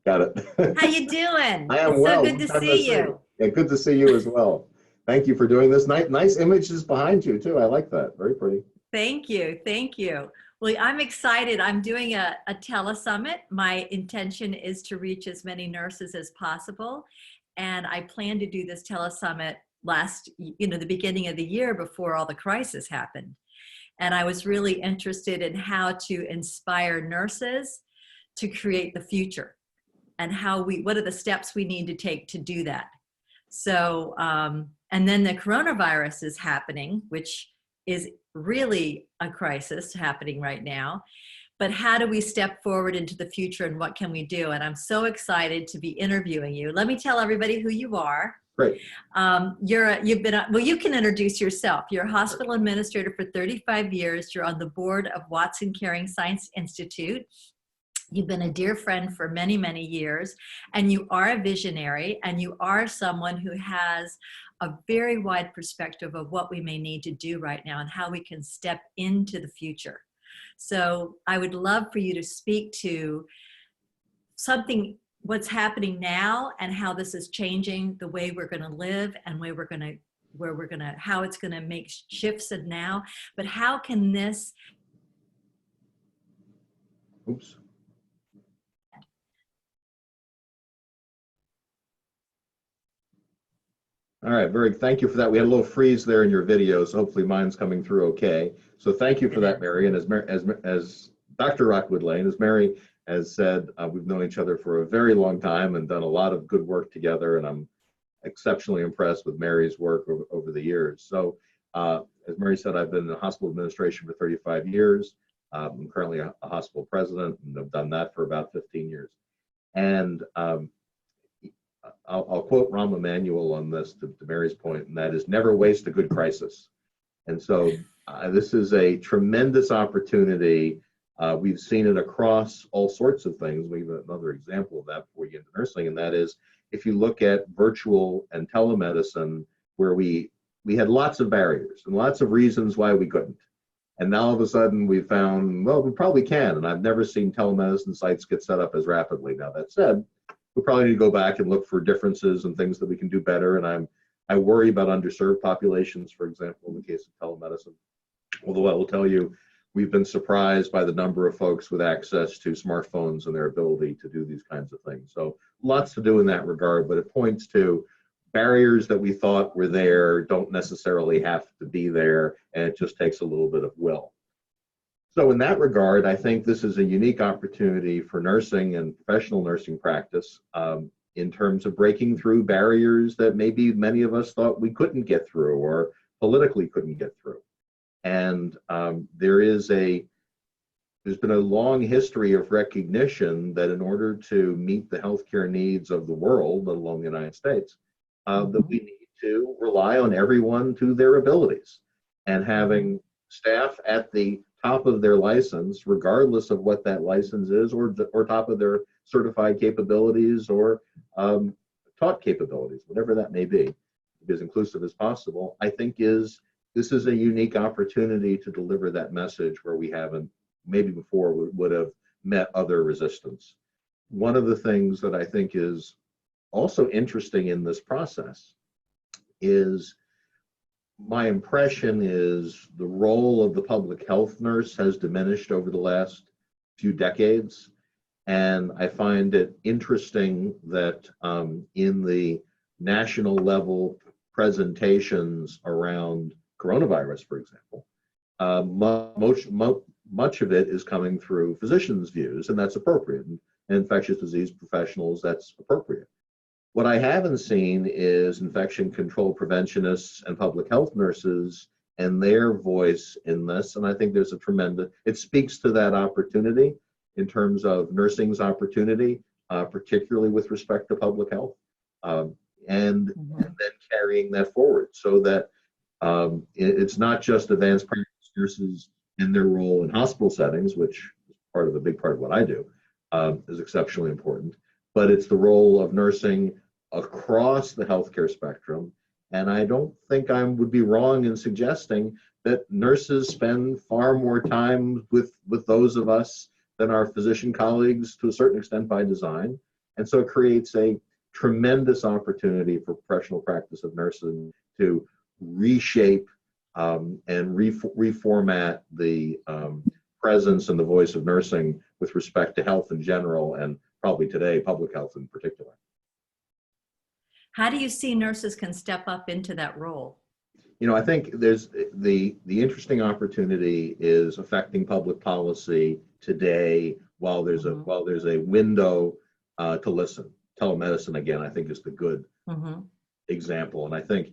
Got it. How you doing? I am It's so well. good Long to time no see see. you. Yeah, good to see you as well. Thank you for doing this. Nice images behind you too. I like that. Very pretty. Thank you. Thank you. Well, I'm excited. I'm doing a telesummit. My intention is to reach as many nurses as possible. And I plan to do this telesummit the beginning of the year before all the crisis happened. And I was really interested in how to inspire nurses to create the future and what are the steps we need to take to do that. So, and then the coronavirus is happening, which is really a crisis happening right now. But how do we step forward into the future and what can we do? And I'm so excited to be interviewing you. Let me tell everybody who you are. Great. You can introduce yourself. You're a hospital administrator for 35 years. You're on the board of Watson Caring Science Institute. You've been a dear friend for many, many years, and you are a visionary, and you are someone who has a very wide perspective of what we may need to do right now and how we can step into the future. So I would love for you to speak to what's happening now and how this is changing the way we're going to live and how it's going to make shifts in now. But how can this... Oops. All right, thank you for that. We had a little freeze there in your video, so hopefully mine's coming through okay. So thank you for that, Mary. And as Dr. Rockwood Lane, as Mary has said, we've known each other for a very long time and done a lot of good work together, and I'm exceptionally impressed with Mary's work over the years. So as Mary said, I've been in hospital administration for 35 years. I'm currently a hospital president, and I've done that for about 15 years. And I'll quote Rahm Emanuel on this to Mary's point, and that is never waste a good crisis. And so this is a tremendous opportunity. We've seen it across all sorts of things. We have another example of that before we get into nursing, and that is if you look at virtual and telemedicine, where we had lots of barriers and lots of reasons why we couldn't. And now all of a sudden we found, well, we probably can. And I've never seen telemedicine sites get set up as rapidly. Now that said, we probably need to go back and look for differences and things that we can do better. And I worry about underserved populations, for example, in the case of telemedicine. Although I will tell you, we've been surprised by the number of folks with access to smartphones and their ability to do these kinds of things. So lots to do in that regard, but it points to barriers that we thought were there don't necessarily have to be there, and it just takes a little bit of will. So in that regard, I think this is a unique opportunity for nursing and professional nursing practice in terms of breaking through barriers that maybe many of us thought we couldn't get through or politically couldn't get through. And there's been a long history of recognition that in order to meet the healthcare needs of the world, let alone the United States, that we need to rely on everyone to their abilities, and having staff at the top of their license, regardless of what that license is, or top of their certified capabilities or taught capabilities, whatever that may be, as inclusive as possible, I think this is a unique opportunity to deliver that message where we haven't, maybe before, would have met other resistance. One of the things that I think is also interesting in this process is, my impression is the role of the public health nurse has diminished over the last few decades. And I find it interesting that in the national level presentations around coronavirus, for example, much of it is coming through physicians' views, and that's appropriate. And infectious disease professionals, that's appropriate. What I haven't seen is infection control preventionists and public health nurses and their voice in this. And I think there's it speaks to that opportunity in terms of nursing's opportunity, particularly with respect to public health, and then carrying that forward so that it's not just advanced practice nurses in their role in hospital settings, which is a big part of what I do, is exceptionally important, but it's the role of nursing across the healthcare spectrum. And I don't think I would be wrong in suggesting that nurses spend far more time with those of us than our physician colleagues, to a certain extent by design. And so it creates a tremendous opportunity for professional practice of nursing to reshape and reformat the presence and the voice of nursing with respect to health in general, and probably today, public health in particular. How do you see nurses can step up into that role? You know, I think there's the interesting opportunity is affecting public policy today while there's a window to listen. Telemedicine, again, I think is the good example. And I think,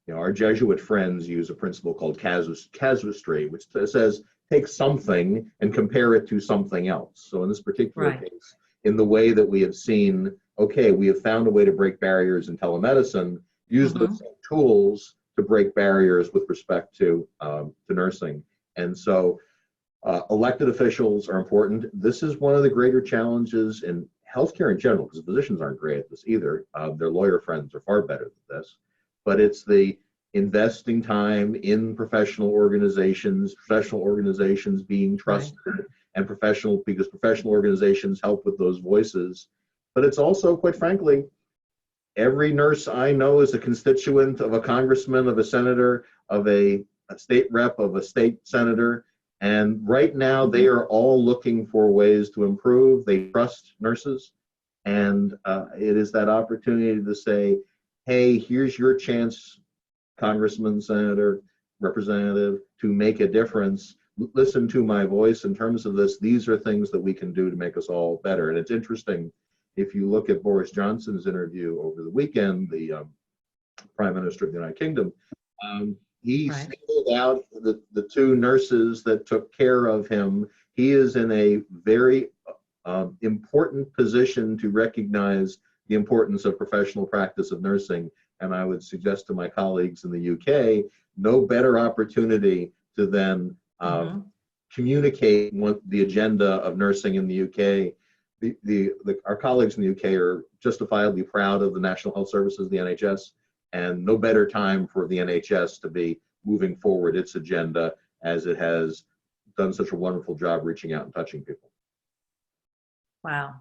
you know, our Jesuit friends use a principle called casuistry, which says take something and compare it to something else. So in this particular case, in the way that we have seen, okay, we have found a way to break barriers in telemedicine, use those same tools to break barriers with respect to nursing. And so elected officials are important. This is one of the greater challenges in healthcare in general, because physicians aren't great at this either. Their lawyer friends are far better at this. But it's the investing time in professional organizations being trusted, and because professional organizations help with those voices. But it's also, quite frankly, every nurse I know is a constituent of a congressman, of a senator, of a state rep, of a state senator. And right now they are all looking for ways to improve. They trust nurses. And it is that opportunity to say, hey, here's your chance, congressman, senator, representative, to make a difference. Listen to my voice in terms of this. These are things that we can do to make us all better. And it's interesting, if you look at Boris Johnson's interview over the weekend, the Prime Minister of the United Kingdom, he singled out the two nurses that took care of him. He is in a very important position to recognize the importance of professional practice of nursing. And I would suggest to my colleagues in the UK, no better opportunity to then communicate what the agenda of nursing in the UK. Our colleagues in the UK are justifiably proud of the National Health Services, the NHS, and no better time for the NHS to be moving forward its agenda, as it has done such a wonderful job reaching out and touching people. Wow.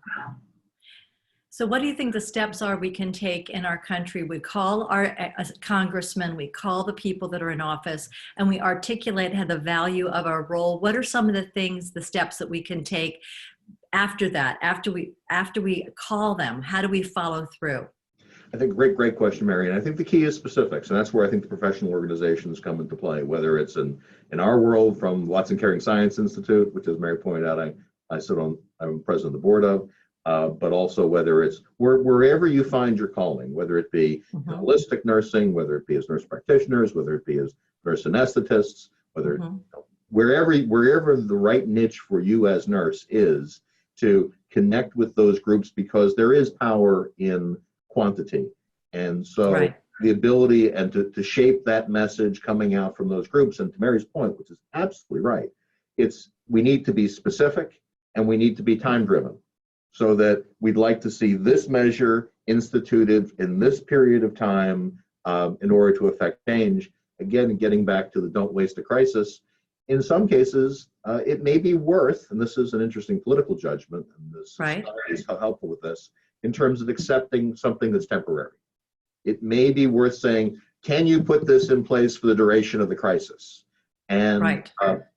So what do you think the steps are we can take in our country? We call our congressmen, we call the people that are in office, and we articulate the value of our role. What are some of the things, the steps that we can take after that, after we call them? How do we follow through? I think great question, Mary. And I think the key is specifics, and that's where I think the professional organizations come into play, whether it's in our world from Watson Caring Science Institute, which, as Mary pointed out, I'm president of the board of, but also whether it's wherever you find your calling, whether it be holistic nursing, whether it be as nurse practitioners, whether it be as nurse anesthetists, whether wherever the right niche for you as nurse is, to connect with those groups, because there is power in quantity. And so the ability and to shape that message coming out from those groups, and to Mary's point, which is absolutely right, we need to be specific and we need to be time driven, so that we'd like to see this measure instituted in this period of time in order to affect change. Again, getting back to the don't waste a crisis, in some cases, it may be worth, and this is an interesting political judgment, and the society is helpful with this, in terms of accepting something that's temporary. It may be worth saying, can you put this in place for the duration of the crisis? And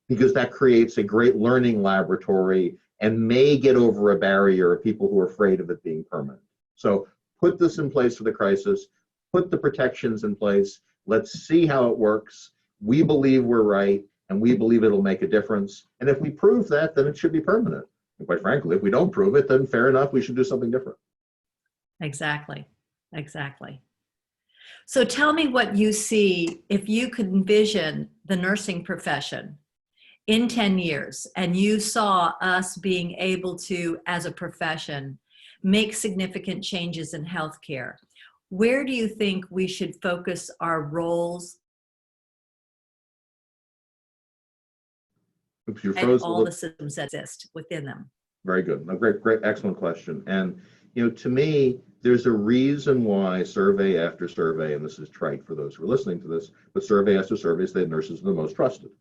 because that creates a great learning laboratory and may get over a barrier of people who are afraid of it being permanent. So put this in place for the crisis, put the protections in place, let's see how it works. We believe we're right, and we believe it'll make a difference. And if we prove that, then it should be permanent. And quite frankly, if we don't prove it, then fair enough, we should do something different. Exactly. So tell me what you see, if you could envision the nursing profession in 10 years, and you saw us being able to, as a profession, make significant changes in healthcare. Where do you think we should focus our roles and all the systems that exist within them? Very good. A great, excellent question. And, to me, there's a reason why survey after survey, and this is trite for those who are listening to this, but survey after survey say nurses are the most trusted.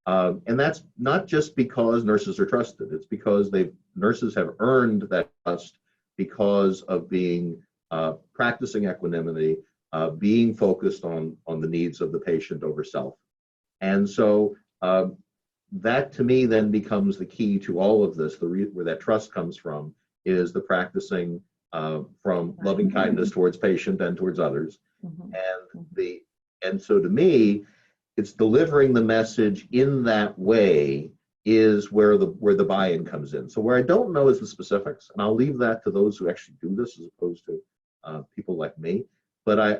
And that's not just because nurses are trusted. It's because nurses have earned that trust because of being practicing equanimity, being focused on the needs of the patient over self. And so that to me then becomes the key to all of this. Where that trust comes from is the practicing from loving kindness towards patient and towards others. And so to me, it's delivering the message in that way is where the buy-in comes in. So where I don't know is the specifics, and I'll leave that to those who actually do this as opposed to people like me. But I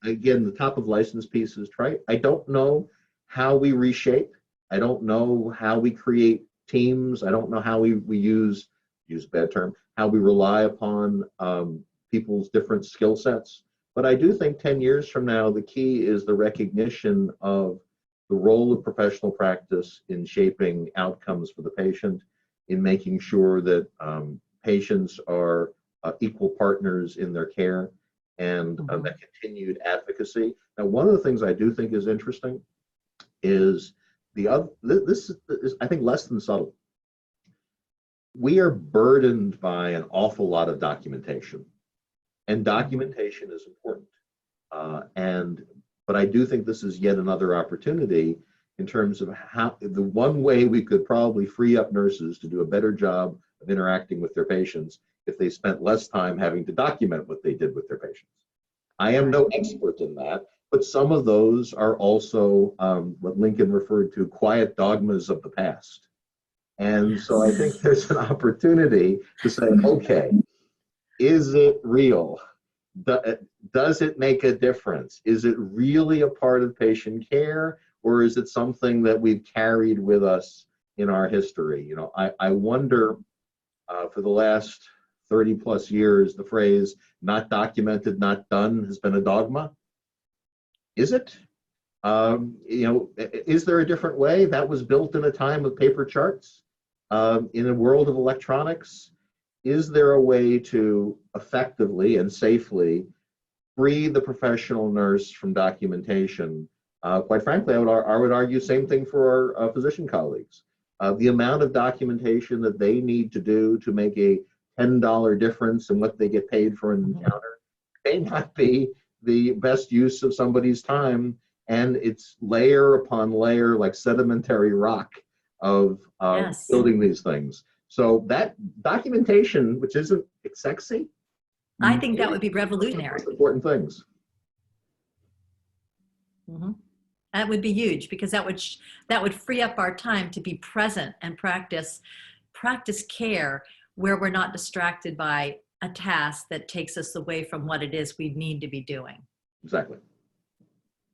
again, the top of license piece is trite. I don't know how we reshape. I don't know how we create teams. I don't know how we use a bad term, how we rely upon people's different skill sets. But I do think 10 years from now, the key is the recognition of the role of professional practice in shaping outcomes for the patient, in making sure that patients are equal partners in their care, and that continued advocacy. Now, one of the things I do think is interesting is this is, I think, less than subtle. We are burdened by an awful lot of documentation, and documentation is important. But I do think this is yet another opportunity in terms of how the one way we could probably free up nurses to do a better job of interacting with their patients if they spent less time having to document what they did with their patients. I am no expert in that, but some of those are also what Lincoln referred to quiet dogmas of the past. And so I think there's an opportunity to say, okay, is it real? Does it make a difference? Is it really a part of patient care, or is it something that we've carried with us in our history? You know, I wonder for the last 30 plus years, the phrase "not documented, not done" has been a dogma. Is it? You know, is there a different way? That was built in a time of paper charts. In a world of electronics, is there a way to effectively and safely free the professional nurse from documentation? Quite frankly, I would argue same thing for our physician colleagues. The amount of documentation that they need to do to make a $10 difference in what they get paid for an encounter may not be the best use of somebody's time, and it's layer upon layer, like sedimentary rock of building these things. So that documentation, which isn't sexy, I think that would be revolutionary. Important things. That would be huge, because that would free up our time to be present and practice care where we're not distracted by a task that takes us away from what it is we need to be doing. Exactly.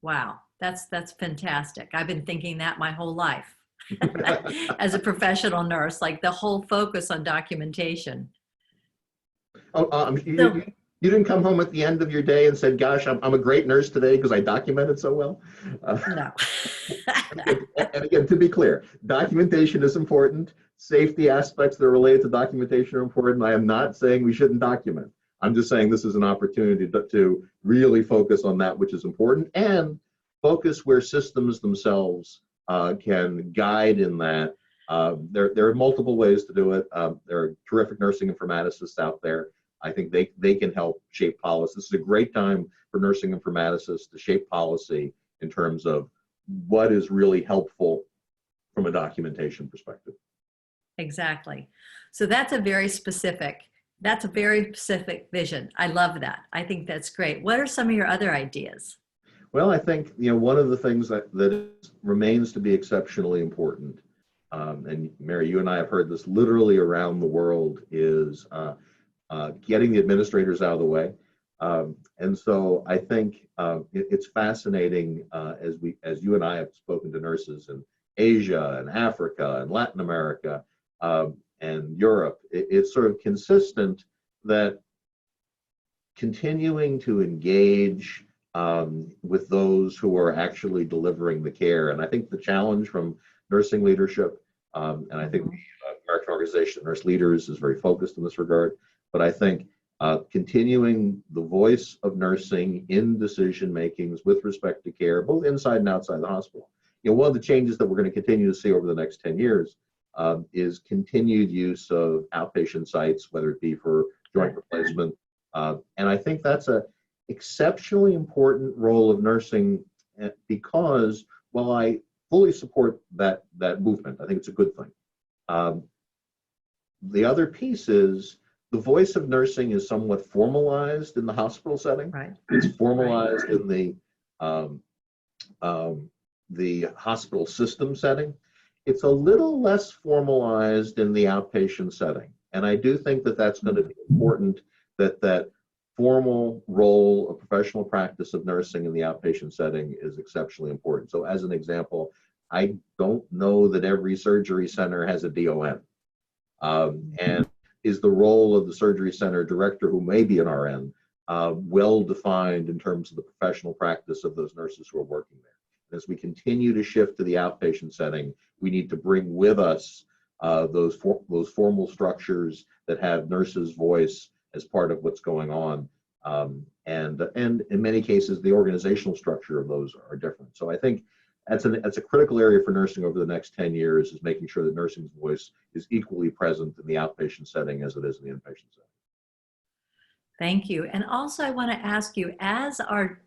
Wow, that's fantastic. I've been thinking that my whole life as a professional nurse, like the whole focus on documentation. Oh, you didn't come home at the end of your day and said, "Gosh, I'm a great nurse today because I documented so well." No. And again, to be clear, documentation is important. Safety aspects that are related to documentation are important. I am not saying we shouldn't document. I'm just saying this is an opportunity to really focus on that which is important, and focus where systems themselves can guide in that. There are multiple ways to do it. There are terrific nursing informaticists out there. I think they can help shape policy. This is a great time for nursing informaticists to shape policy in terms of what is really helpful from a documentation perspective. Exactly. So that's a very specific vision. I love that. I think that's great. What are some of your other ideas? Well, I think, you know, one of the things that remains to be exceptionally important, and Mary, you and I have heard this literally around the world, is getting the administrators out of the way. And so I think it's fascinating as you and I have spoken to nurses in Asia and Africa and Latin America and Europe. It's sort of consistent that continuing to engage with those who are actually delivering the care. And I think the challenge from nursing leadership, and I think the American Organization of Nurse Leaders is very focused in this regard, but I think continuing the voice of nursing in decision makings with respect to care, both inside and outside the hospital. You know, one of the changes that we're going to continue to see over the next 10 years is continued use of outpatient sites, whether it be for joint replacement. And I think that's a exceptionally important role of nursing because while I fully support that movement, I think it's a good thing. The other piece is the voice of nursing is somewhat formalized in the hospital setting. Right. It's formalized in the hospital system setting. It's a little less formalized in the outpatient setting. And I do think that that's going to be important, that formal role of professional practice of nursing in the outpatient setting is exceptionally important. So as an example, I don't know that every surgery center has a DON. And is the role of the surgery center director, who may be an RN, well defined in terms of the professional practice of those nurses who are working there. And as we continue to shift to the outpatient setting, we need to bring with us those formal structures that have nurses' voice as part of what's going on. And in many cases, the organizational structure of those are different. So I think that's a critical area for nursing over the next 10 years, is making sure that nursing's voice is equally present in the outpatient setting as it is in the inpatient setting. Thank you. And also I want to ask you, as our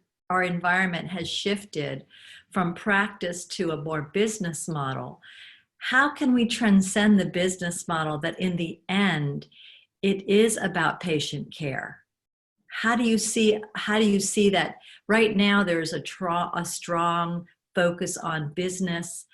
environment has shifted from practice to a more business model, how can we transcend the business model that in the end, it is about patient care? How do you see that right now there's a strong focus on business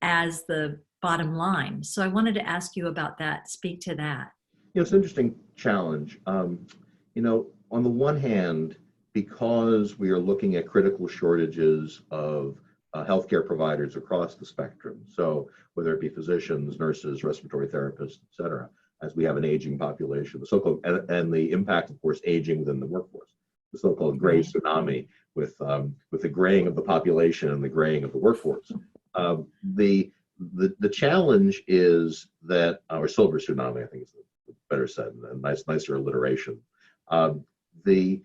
as the bottom line? So I wanted to ask you about that, speak to that. It's an interesting challenge. On the one hand, because we are looking at critical shortages of healthcare providers across the spectrum, so whether it be physicians, nurses, respiratory therapists, et cetera, as we have an aging population, the so-called, and the impact, of course, aging within the workforce, the so-called gray tsunami with the graying of the population and the graying of the workforce. The challenge is that, or silver tsunami, I think is better said, and nicer alliteration. The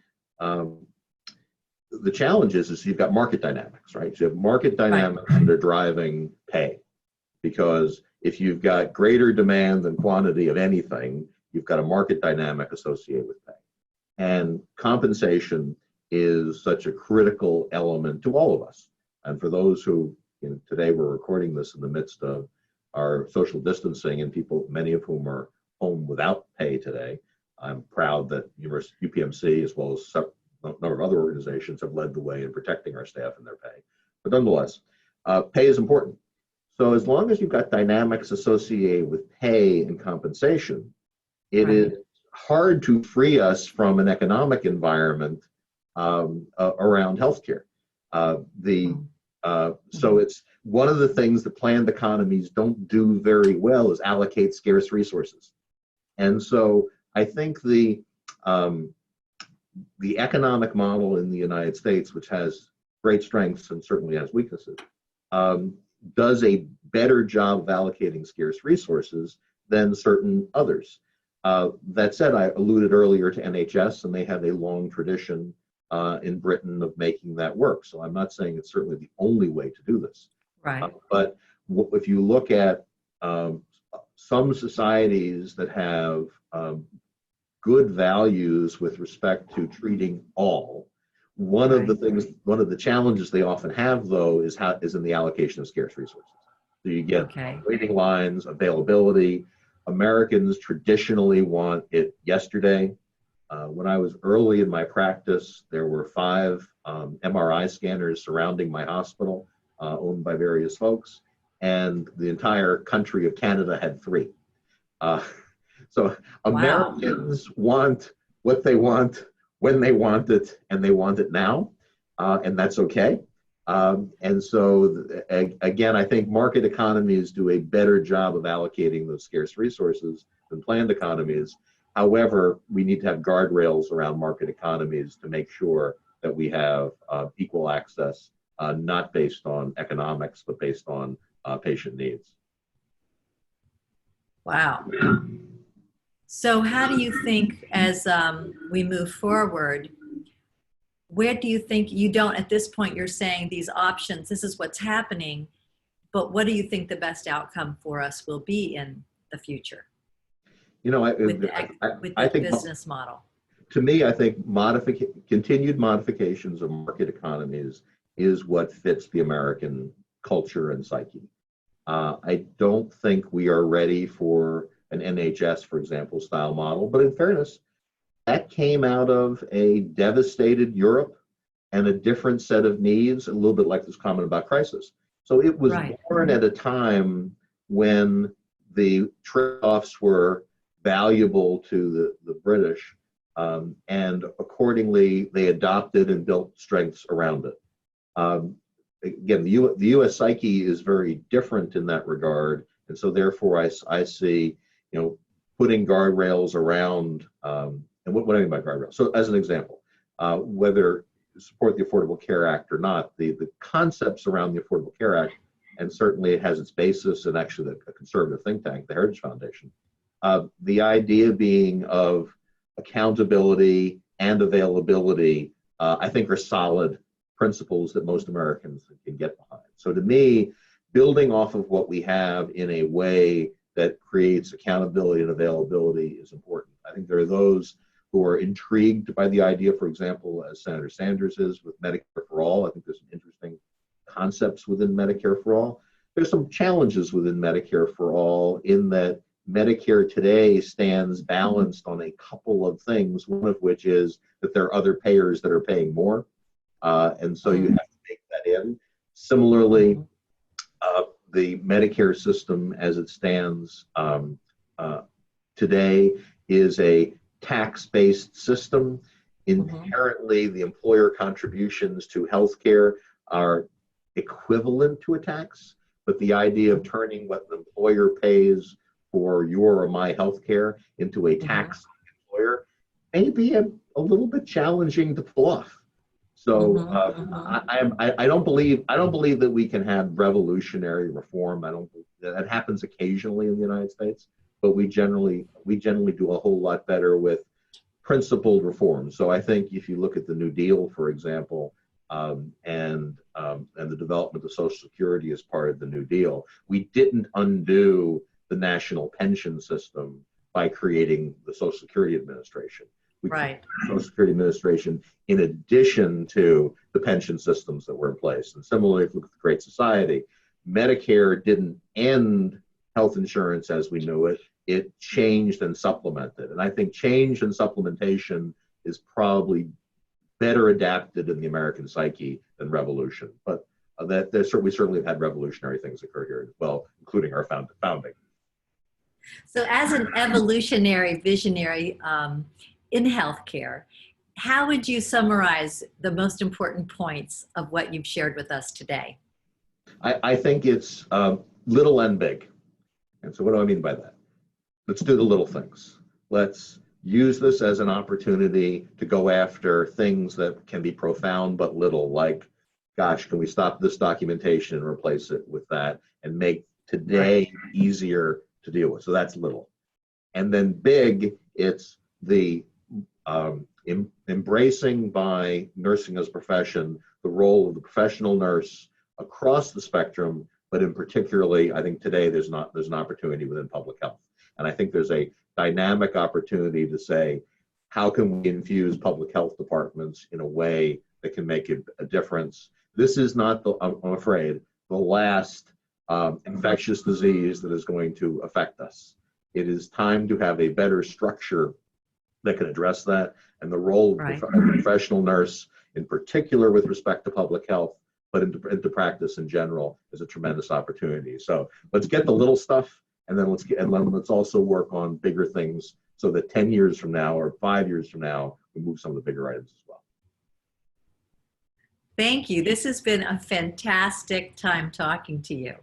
challenge is you've got market dynamics, right? So you have market dynamics that are driving pay, because if you've got greater demand than quantity of anything, you've got a market dynamic associated with pay. And compensation is such a critical element to all of us. And for those who, today we're recording this in the midst of our social distancing, and people, many of whom are home without pay today. I'm proud that UPMC, as well as a number of other organizations, have led the way in protecting our staff and their pay. But nonetheless, pay is important. So as long as you've got dynamics associated with pay and compensation, it is hard to free us from an economic environment around healthcare. So it's one of the things that planned economies don't do very well is allocate scarce resources. And so I think the economic model in the United States, which has great strengths and certainly has weaknesses, does a better job of allocating scarce resources than certain others. That said, I alluded earlier to NHS, and they have a long tradition in Britain of making that work. So I'm not saying it's certainly the only way to do this. Right. But if you look at some societies that have good values with respect to treating all, one of the challenges they often have, though, is in the allocation of scarce resources. So you get waiting lines, availability. Americans traditionally want it yesterday. When I was early in my practice, there were 5 MRI scanners surrounding my hospital, owned by various folks, and the entire country of Canada had 3. So Americans want what they want, when they want it, and they want it now, and that's okay. And so, again, I think market economies do a better job of allocating those scarce resources than planned economies. However, we need to have guardrails around market economies to make sure that we have equal access, not based on economics, but based on patient needs. Wow. So how do you think, as we move forward, where do you think, you don't, at this point, you're saying these options, this is what's happening, but what do you think the best outcome for us will be in the future You know, with I the think business model? to me, I think continued modifications of market economies is what fits the American culture and psyche. I don't think we are ready for an NHS, for example, style model. But in fairness, that came out of a devastated Europe and a different set of needs, a little bit like this comment about crisis. So it was Right. born at a time when the trade-offs were valuable to the British, and accordingly, they adopted and built strengths around it. Again, the U.S. psyche is very different in that regard, and so therefore I see, putting guardrails around, and what do I mean by guardrails? So as an example, whether support the Affordable Care Act or not, the concepts around the Affordable Care Act, and certainly it has its basis in actually a conservative think tank, the Heritage Foundation, the idea being of accountability and availability, I think are solid principles that most Americans can get behind. So to me, building off of what we have in a way that creates accountability and availability is important. I think there are those who are intrigued by the idea, for example, as Senator Sanders is with Medicare for All. I think there's some interesting concepts within Medicare for All. There's some challenges within Medicare for All in that Medicare today stands balanced on a couple of things, one of which is that there are other payers that are paying more. And so you have to make that in. Similarly, the Medicare system as it stands today is a tax-based system. Inherently, the employer contributions to healthcare are equivalent to a tax, but the idea of turning what the employer pays for your or my healthcare into a tax employer may be a little bit challenging to pull off. So I don't believe that we can have revolutionary reform. That happens occasionally in the United States, but we generally do a whole lot better with principled reform. So I think if you look at the New Deal, for example, and the development of Social Security as part of the New Deal, we didn't undo the national pension system by creating the Social Security Administration. We created the Social Security Administration in addition to the pension systems that were in place. And similarly, if you look at the Great Society, Medicare didn't end health insurance as we knew it. It changed and supplemented. And I think change and supplementation is probably better adapted in the American psyche than revolution. But we certainly have had revolutionary things occur here as well, including our founding. So as an evolutionary visionary in healthcare, how would you summarize the most important points of what you've shared with us today? I think it's little and big. And so what do I mean by that? Let's do the little things. Let's use this as an opportunity to go after things that can be profound but little, like, gosh, can we stop this documentation and replace it with that and make today easier to deal with? So that's little. And then big, it's the embracing by nursing as a profession the role of the professional nurse across the spectrum, but in particularly, I think today there's an opportunity within public health. And I think there's a dynamic opportunity to say, how can we infuse public health departments in a way that can make a difference? This is not, I'm afraid, the last infectious disease that is going to affect us. It is time to have a better structure that can address that, and the role of a professional nurse, in particular with respect to public health, but into practice in general, is a tremendous opportunity. So let's get the little stuff, and then let's also work on bigger things so that 10 years from now or 5 years from now, we move some of the bigger items as well. Thank you. This has been a fantastic time talking to you.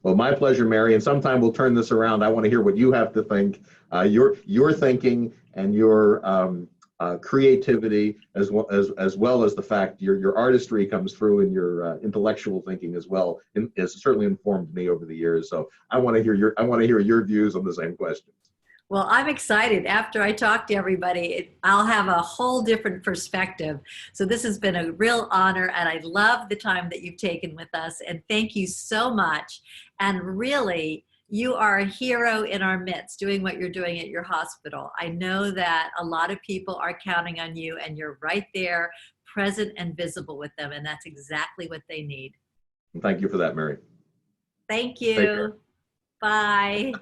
Well, my pleasure, Mary. And sometime we'll turn this around. I want to hear what you have to think, your thinking and your creativity, as well as the fact your artistry comes through in your intellectual thinking as well. It's certainly informed me over the years. So I want to hear your views on the same questions. Well, I'm excited. After I talk to everybody, I'll have a whole different perspective. So this has been a real honor, and I love the time that you've taken with us. And thank you so much. And really, you are a hero in our midst doing what you're doing at your hospital. I know that a lot of people are counting on you, and you're right there, present and visible with them. And that's exactly what they need. Thank you for that, Mary. Thank Take care. you. Bye.